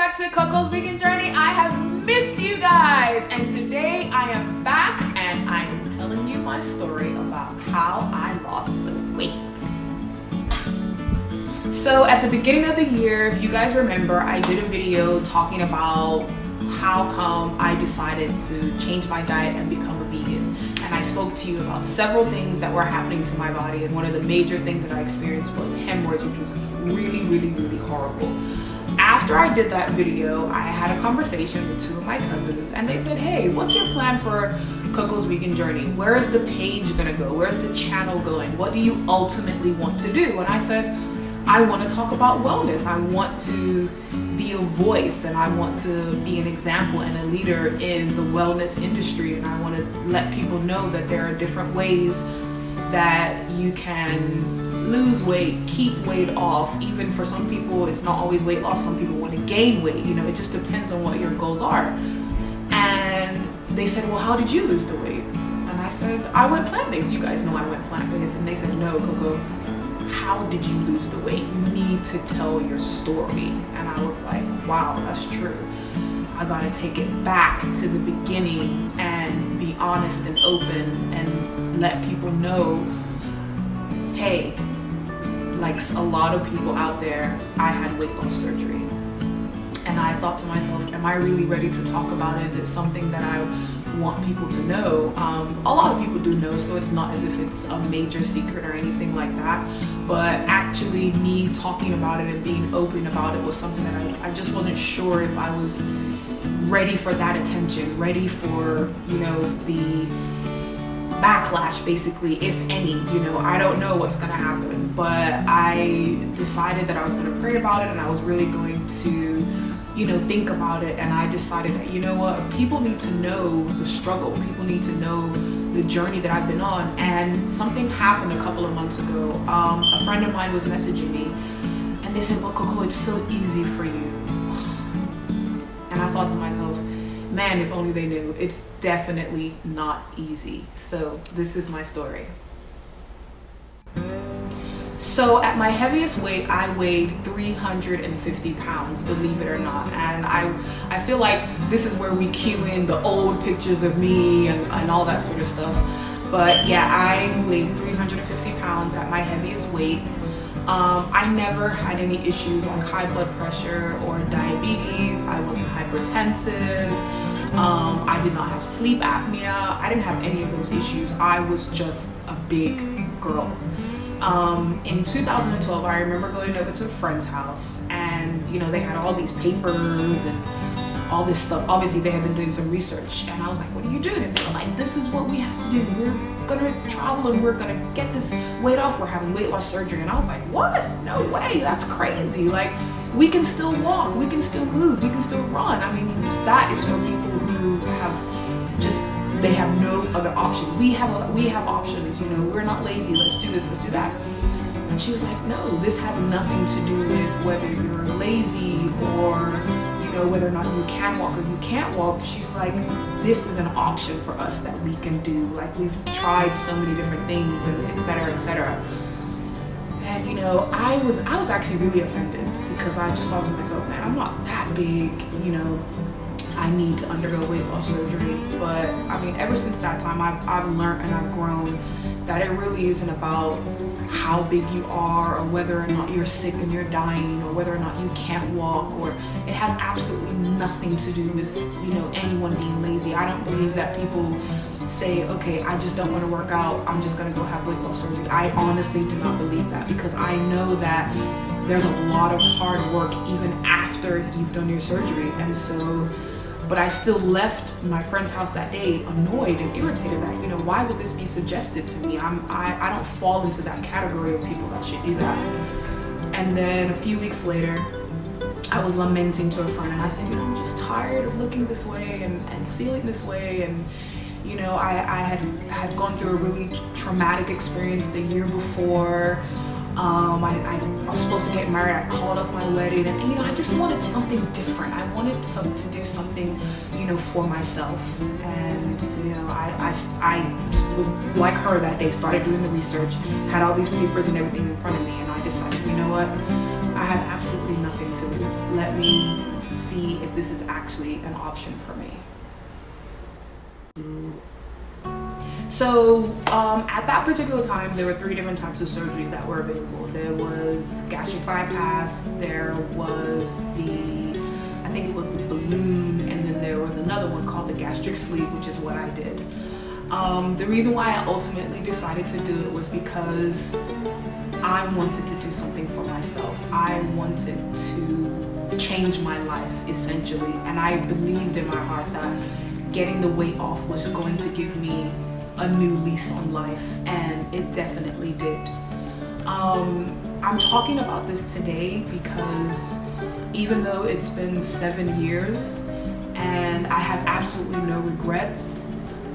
back to Cocos Vegan Journey. I have missed you guys, and today I am back and I'm telling you my story about how I lost the weight. So at the beginning of the year, if you guys remember, I did a video talking about how come I decided to change my diet and become a vegan. And I spoke to you about several things that were happening to my body, and one of the major things that I experienced was hemorrhoids, which was really horrible. After I did that video, I had a conversation with two of my cousins, and they said, hey, what's your plan for Cocos Vegan Journey? Where is the page gonna go? Where's the channel going? What do you ultimately want to do? And I said, I want to talk about wellness. I want to be a voice, and I want to be an example and a leader in the wellness industry, and I want to let people know that there are different ways that you can lose weight, keep weight off. Even for some people, it's not always weight loss. Some people want to gain weight. You know, it just depends on what your goals are. And they said, well, how did you lose the weight? And I said, I went plant-based. You guys know I went plant-based. And they said, no, Coco, how did you lose the weight? You need to tell your story. And I was like, wow, that's true. I gotta take it back to the beginning and be honest and open and let people know, hey, like a lot of people out there, I had weight loss surgery. And I thought to myself, am I really ready to talk about it? Is it something that I want people to know? A lot of people do know, so it's not as if it's a major secret or anything like that. But actually me talking about it and being open about it was something that I just wasn't sure if I was ready for that attention, ready for, you know, the backlash, basically, if any. You know, I don't know what's gonna happen, but I decided that I was gonna pray about it, and I was really going to, you know, think about it. And I decided that, you know what, people need to know the struggle, people need to know the journey that I've been on. And something happened a couple of months ago. A friend of mine was messaging me, and they said, well, Coco, it's so easy for you. And I thought to myself, man, if only they knew. It's definitely not easy. So this is my story. So at my heaviest weight, I weighed 350 pounds, believe it or not. And I feel like this is where we cue in the old pictures of me and all that sort of stuff. But yeah, I weighed 350 pounds at my heaviest weight. I never had any issues like high blood pressure or diabetes. I wasn't hypertensive. I did not have sleep apnea. I didn't have any of those issues. I was just a big girl. In 2012, I remember going over to a friend's house, and you know, they had all these papers and all this stuff. Obviously they had been doing some research, and I was like, what are you doing? And they were like, this is what we have to do. We're gonna travel and we're gonna get this weight off. We're having weight loss surgery. And I was like, what? No way, that's crazy. Like, we can still walk, we can still move, we can still run. I mean, that is for people who have just, they have no other option. We have options, you know, we're not lazy, let's do this, let's do that. And she was like, no, this has nothing to do with whether you're lazy or, you know, whether or not you can walk or you can't walk. She's like, this is an option for us that we can do. Like, we've tried so many different things, and et cetera, et cetera. And you know, I was actually really offended, because I just thought to myself, man, I'm not that big, you know, I need to undergo weight loss surgery. But I mean, ever since that time, I've learned and I've grown that it really isn't about how big you are, or whether or not you're sick and you're dying, or whether or not you can't walk, or it has absolutely nothing to do with, you know, anyone being lazy. I don't believe that people say, okay, I just don't want to work out, I'm just gonna go have weight loss surgery. I honestly do not believe that, because I know that there's a lot of hard work even after you've done your surgery. And so, but I still left my friend's house that day annoyed and irritated that, you know, why would this be suggested to me? I don't fall into that category of people that should do that. And then a few weeks later, I was lamenting to a friend, and I said, you know, I'm just tired of looking this way and feeling this way. And you know, I had gone through a really traumatic experience the year before. I was supposed to get married. I called off my wedding, and you know, I just wanted something different. I wanted to do something, you know, for myself. And you know, I was like her that day, started doing the research, had all these papers and everything in front of me, and I decided, you know what, I have absolutely nothing to lose. Let me see if this is actually an option for me. So at that particular time, there were 3 different types of surgeries that were available. There was gastric bypass, there was I think it was the balloon, and then there was another one called the gastric sleeve, which is what I did. The reason why I ultimately decided to do it was because I wanted to do something for myself. I wanted to change my life, essentially, and I believed in my heart that getting the weight off was going to give me a new lease on life, and it definitely did. I'm talking about this today because even though it's been 7 years and I have absolutely no regrets,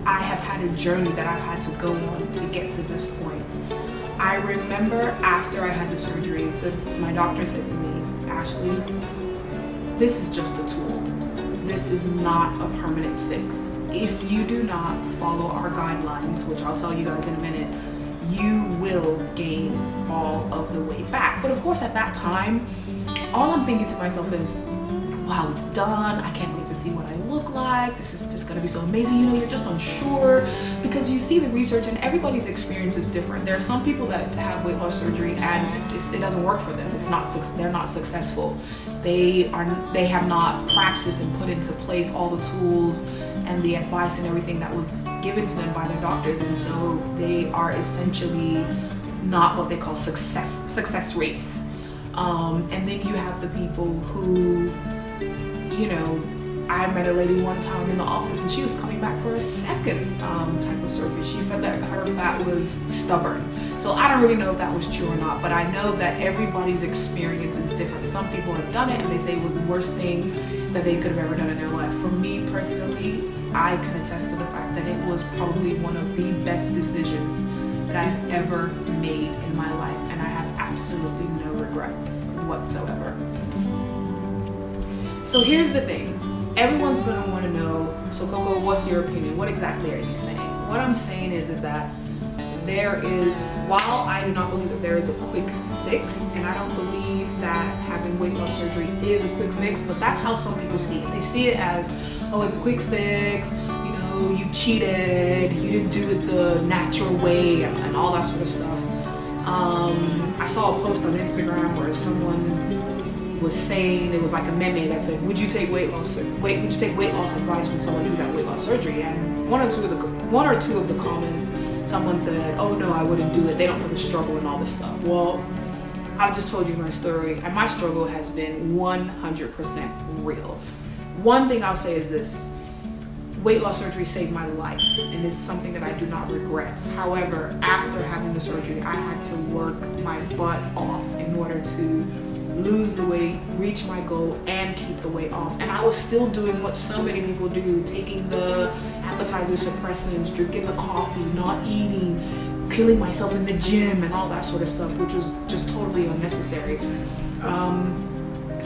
I have had a journey that I've had to go on to get to this point. I remember after I had the surgery, my doctor said to me, Ashley, this is just a tool. This is not a permanent fix. If you do not follow our guidelines, which I'll tell you guys in a minute, you will gain all of the weight back. But of course at that time, all I'm thinking to myself is, wow, it's done. I can't wait to see what I look like. This is just gonna be so amazing. You know, you're just unsure because you see the research and everybody's experience is different. There are some people that have weight loss surgery and it doesn't work for them. They're not successful. They have not practiced and put into place all the tools and the advice and everything that was given to them by their doctors, and so they are essentially not what they call success rates. And then you have the people who, you know, I met a lady one time in the office and she was coming back for a second type of surgery. She said that her fat was stubborn. So I don't really know if that was true or not, but I know that everybody's experience is different. Some people have done it and they say it was the worst thing that they could have ever done in their life. For me personally, I can attest to the fact that it was probably one of the best decisions that I've ever made in my life, and I have absolutely no regrets whatsoever. So here's the thing. Everyone's gonna wanna know, so Coco, what's your opinion? What exactly are you saying? What I'm saying is that while I do not believe that there is a quick fix, and I don't believe that having weight loss surgery is a quick fix, but that's how some people see it. They see it as, oh, it's a quick fix, you know, you cheated, you didn't do it the natural way, and all that sort of stuff. I saw a post on Instagram where someone was saying, it was like a meme that said, would you take weight loss advice from someone who's had weight loss surgery? And one or two of the comments, someone said, oh no, I wouldn't do it. They don't know the struggle and all this stuff. Well, I just told you my story, and my struggle has been 100% real. One thing I'll say is this: weight loss surgery saved my life, and it's something that I do not regret. However, after having the surgery, I had to work my butt off in order to lose the weight, reach my goal, and keep the weight off. And I was still doing what so many people do, taking the appetizer suppressants, drinking the coffee, not eating, killing myself in the gym, and all that sort of stuff, which was just totally unnecessary.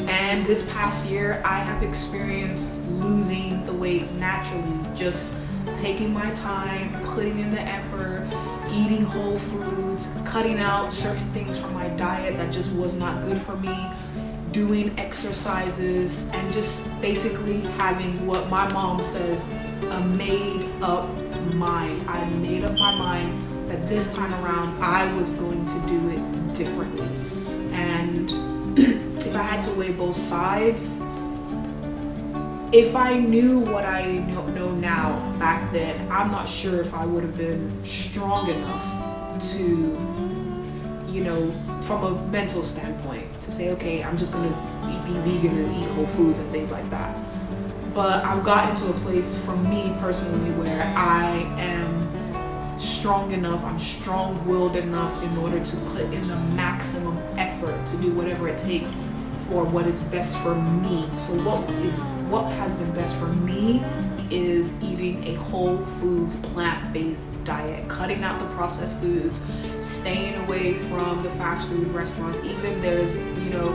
And this past year, I have experienced losing the weight naturally, just taking my time, putting in the effort, eating whole foods, cutting out certain things from my diet that just was not good for me, doing exercises, and just basically having what my mom says, a made up mind. I made up my mind that this time around I was going to do it differently. And if I had to weigh both sides, if I knew what I know now back then, I'm not sure if I would have been strong enough to, you know, from a mental standpoint, to say, okay, I'm just gonna be vegan and eat whole foods and things like that. But I've gotten to a place for me personally where I am strong enough, I'm strong-willed enough in order to put in the maximum effort to do whatever it takes for what is best for me. So what has been best for me is eating a whole foods, plant-based diet, cutting out the processed foods, staying away from the fast food restaurants. Even there's, you know,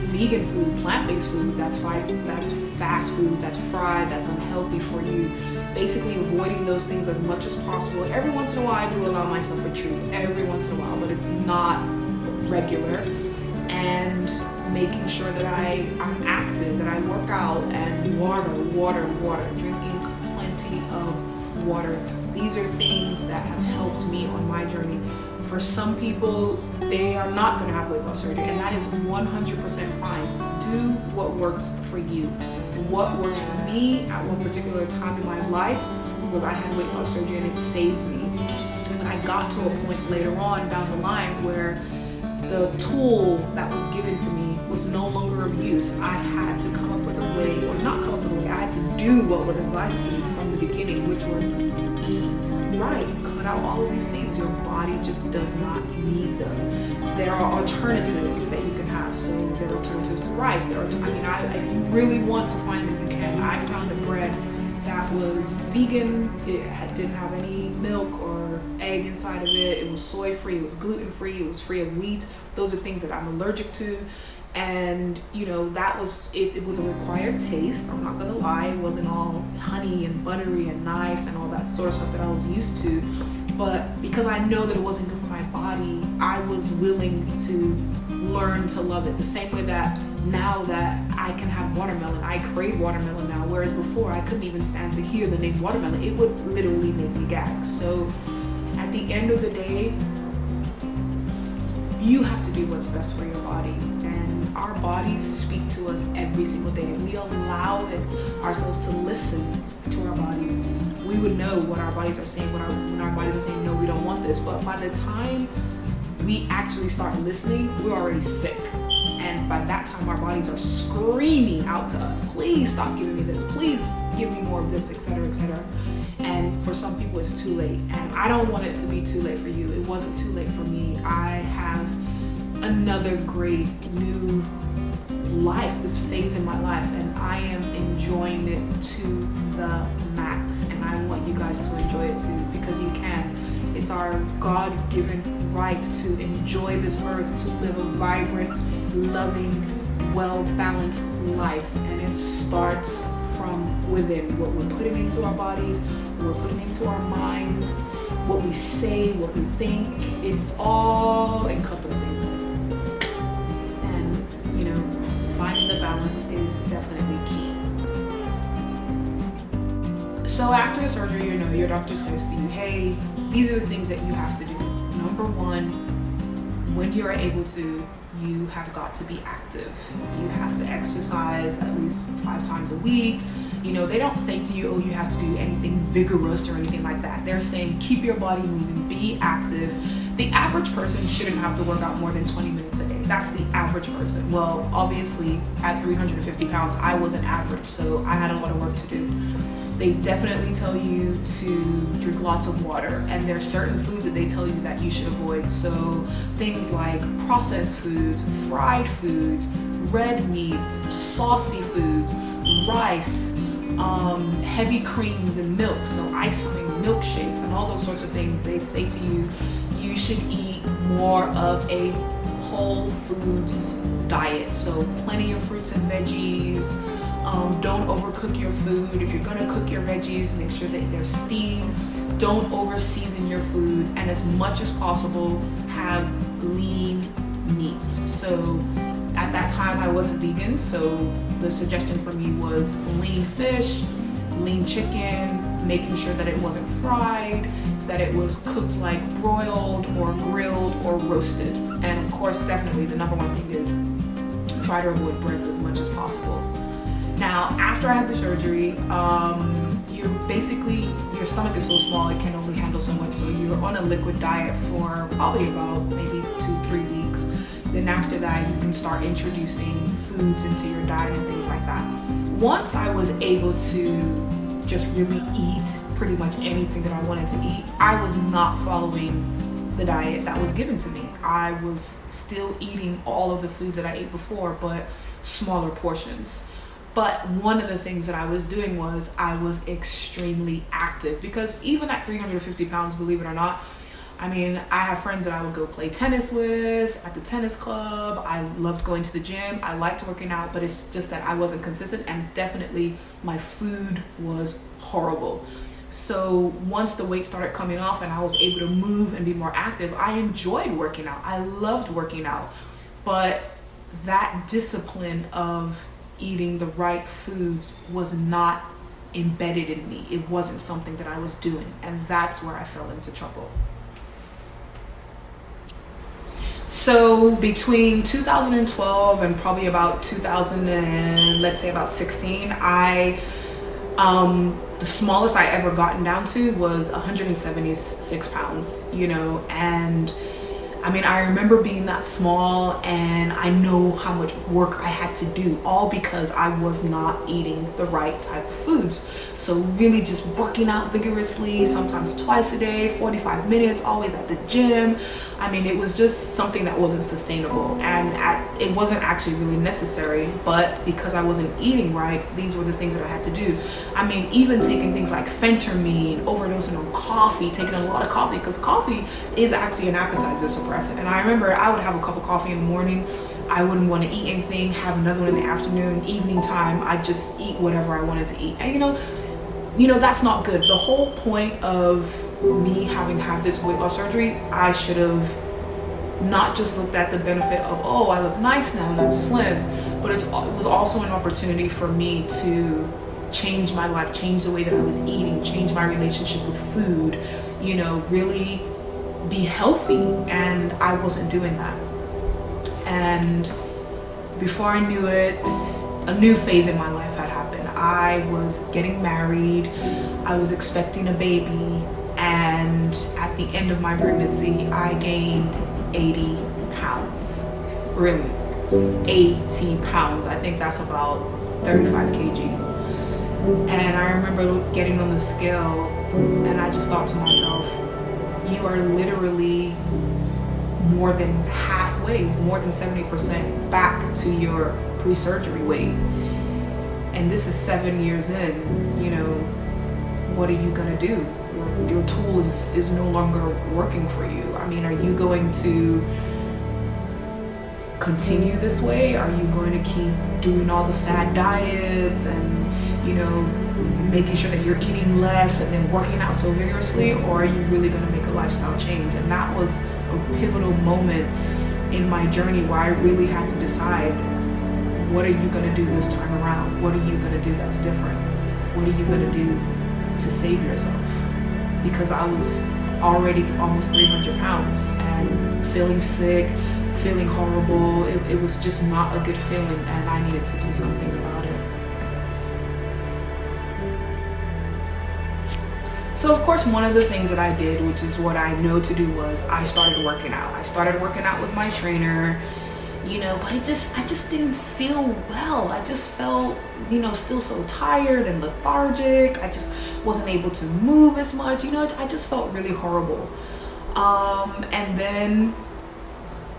vegan food, plant-based food, that's fast food, that's fried, that's unhealthy for you. Basically avoiding those things as much as possible. Every once in a while I do allow myself a treat, every once in a while, but it's not regular. and making sure that I'm active, that I work out, and water, drinking plenty of water. These are things that have helped me on my journey. For some people, they are not going to have weight loss surgery, and that is 100% fine. Do what works for you. What worked for me at one particular time in my life was I had weight loss surgery, and it saved me. And I got to a point later on down the line where the tool that was given to me was no longer of use. I had to come up with a way, or not come up with a way, I had to do what was advised to me from the beginning, which was eat right. Cut out all of these things. Your body just does not need them. There are alternatives that you can have. So there are alternatives to rice. If you really want to find them, you can. I found a bread that was vegan. It didn't have any milk or egg inside of it. It was soy free. It was gluten free. It was free of wheat. Those are things that I'm allergic to. And that was it. It was a required taste. I'm not gonna lie. It wasn't all honey and buttery and nice and all that sort of stuff that I was used to. But because I know that it wasn't good for my body, I was willing to learn to love it. The same way that now that I can have watermelon, I crave watermelon now. Whereas before, I couldn't even stand to hear the name watermelon. It would literally make me gag. So at the end of the day, you have to do what's best for your body. And our bodies speak to us every single day. If we allow ourselves to listen to our bodies, we would know what our bodies are saying when our bodies are saying, no, we don't want this. But by the time we actually start listening, we're already sick. And by that time, our bodies are screaming out to us, please stop giving me this, please give me more of this, etc., etc. And for some people, it's too late. And I don't want it to be too late for you. It wasn't too late for me. I have another great new life, this phase in my life, and I am enjoying it to the max. And I want you guys to enjoy it too, because you can. It's our God-given right to enjoy this earth, to live a vibrant, loving, well-balanced life. And it starts from within. What we're putting into our bodies, what we're putting into our minds, what we say, what we think, it's all encompassing. And, finding the balance is definitely key. So after the surgery, your doctor says to you, hey, these are the things that you have to do. Number one, when you're able to, you have got to be active. You have to exercise at least 5 times a week. They don't say to you, oh, you have to do anything vigorous or anything like that. They're saying keep your body moving, be active. The average person shouldn't have to work out more than 20 minutes a day. That's the average person. Well, obviously at 350 pounds, I wasn't average, so I had a lot of work to do. They definitely tell you to drink lots of water, and there are certain foods that they tell you that you should avoid. So things like processed foods, fried foods, red meats, saucy foods, rice, heavy creams and milk, so ice cream, milkshakes, and all those sorts of things. They say to you, you should eat more of a whole foods diet. So plenty of fruits and veggies. Don't overcook your food. If you're gonna cook your veggies, make sure that they're steamed. Don't over season your food, and as much as possible, have lean meats. So at that time I wasn't vegan, so the suggestion for me was lean fish, lean chicken, making sure that it wasn't fried, that it was cooked like broiled or grilled or roasted. And of course, definitely the number one thing is try to avoid breads as much as possible. Now, after I had the surgery, your stomach is so small, it can only handle so much. So you're on a liquid diet for probably about maybe 2-3 weeks. Then after that, you can start introducing foods into your diet and things like that. Once I was able to just really eat pretty much anything that I wanted to eat, I was not following the diet that was given to me. I was still eating all of the foods that I ate before, but smaller portions. But one of the things that I was doing was I was extremely active, because even at 350 pounds, believe it or not, I have friends that I would go play tennis with at the tennis club. I loved going to the gym. I liked working out, but it's just that I wasn't consistent, and definitely my food was horrible. So once the weight started coming off and I was able to move and be more active, I enjoyed working out. I loved working out. But that discipline of eating the right foods was not embedded in me. It wasn't something that I was doing, and that's where I fell into trouble. So between 2012 and probably about 2000 and let's say about 16, the smallest I ever gotten down to was 176 pounds, you know, and I mean, I remember being that small, and I know how much work I had to do, all because I was not eating the right type of foods. So really just working out vigorously, sometimes twice a day, 45 minutes, always at the gym. I mean, it was just something that wasn't sustainable, and it wasn't actually really necessary, but because I wasn't eating right, these were the things that I had to do. I mean, even taking things like phentermine, overdosing on coffee, taking a lot of coffee, because coffee is actually an appetite suppressant. And I remember I would have a cup of coffee in the morning, I wouldn't want to eat anything, have another one in the afternoon, evening time, I'd just eat whatever I wanted to eat. And you know, that's not good. The whole point of me having had this weight loss surgery, I should have not just looked at the benefit of, oh, I look nice now and I'm slim, but it was also an opportunity for me to change my life, change the way that I was eating, change my relationship with food, you know, really be healthy. And I wasn't doing that. And before I knew it, a new phase in my life had happened. I was getting married, I was expecting a baby, and at the end of my pregnancy, I gained 80 pounds. Really, 80 pounds. I think that's about 35 kg. And I remember getting on the scale, and I just thought to myself, you are literally more than halfway, more than 70% back to your pre-surgery weight. And this is 7 years in, you know, what are you gonna do? Your tool is no longer working for you. I mean, are you going to continue this way? Are you going to keep doing all the fad diets and, you know, making sure that you're eating less and then working out so vigorously? Or are you really going to make a lifestyle change? And that was a pivotal moment in my journey where I really had to decide, what are you going to do this time around? What are you going to do that's different? What are you going to do to save yourself? Because I was already almost 300 pounds and feeling sick, feeling horrible. It was just not a good feeling, and I needed to do something about it. So of course, one of the things that I did, which is what I know to do, was I started working out. I started working out with my trainer, you know, but I just didn't feel well. I just felt, you know, still so tired and lethargic. I just wasn't able to move as much, you know, I just felt really horrible. And then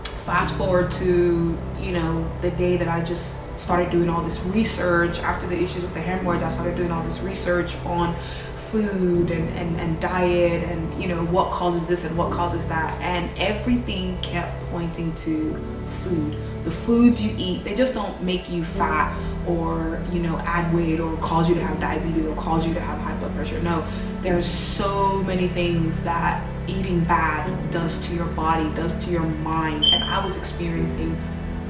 fast forward to, you know, the day that I just started doing all this research after the issues with the hemorrhoids. I started doing all this research on food and diet and, you know, what causes this and what causes that, and everything kept pointing to food. The foods you eat, they just don't make you fat or, you know, add weight or cause you to have diabetes or cause you to have high blood pressure. No, there's so many things that eating bad does to your body, does to your mind, and I was experiencing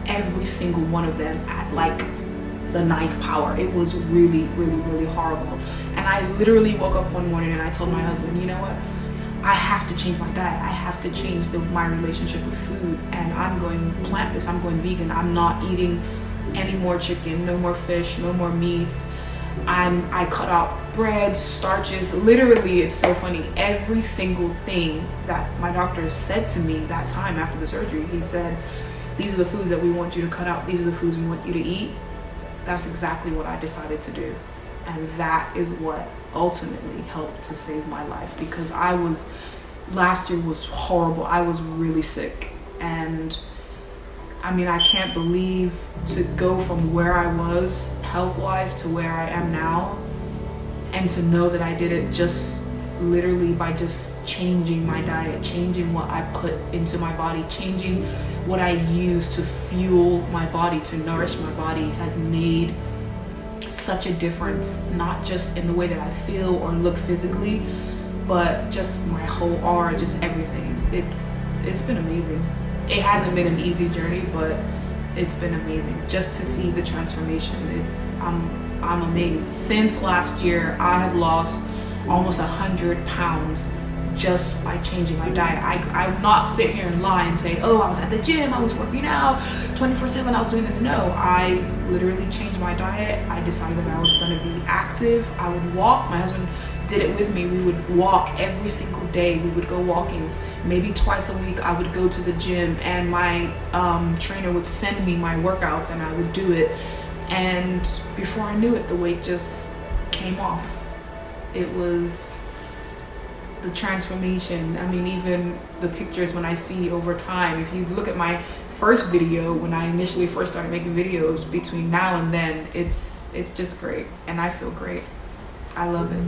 every single one of them at like the ninth power. It was really, really, really horrible. And I literally woke up one morning and I told my husband, you know what? I have to change my diet. I have to change my relationship with food, and I'm going plant-based. I'm going vegan. I'm not eating any more chicken, no more fish, no more meats. I cut out breads, starches. Literally, it's so funny. Every single thing that my doctor said to me that time after the surgery, he said, these are the foods that we want you to cut out. These are the foods we want you to eat. That's exactly what I decided to do. And that is what ultimately helped to save my life, because last year was horrible. I was really sick. And I mean, I can't believe to go from where I was health-wise to where I am now, and to know that I did it just literally by just changing my diet, changing what I put into my body, changing what I use to fuel my body, to nourish my body, has made such a difference, not just in the way that I feel or look physically, but just my whole aura, just everything. It's been amazing. It hasn't been an easy journey, but It's been amazing just to see the transformation. I'm amazed. Since last year, I have lost almost 100 pounds just by changing my diet. I would not sit here and lie and say, oh, I was at the gym, I was working out 24/7, I was doing this. No, I literally changed my diet. I decided that I was going to be active. I would walk. My husband did it with me. We would walk every single day. We would go walking. Maybe twice a week I would go to the gym, and my trainer would send me my workouts and I would do it. And before I knew it, the weight just came off. It was the transformation. I mean, even the pictures when I see over time, if you look at my first video when I initially first started making videos, between now and then, it's just great, and I feel great. I love it.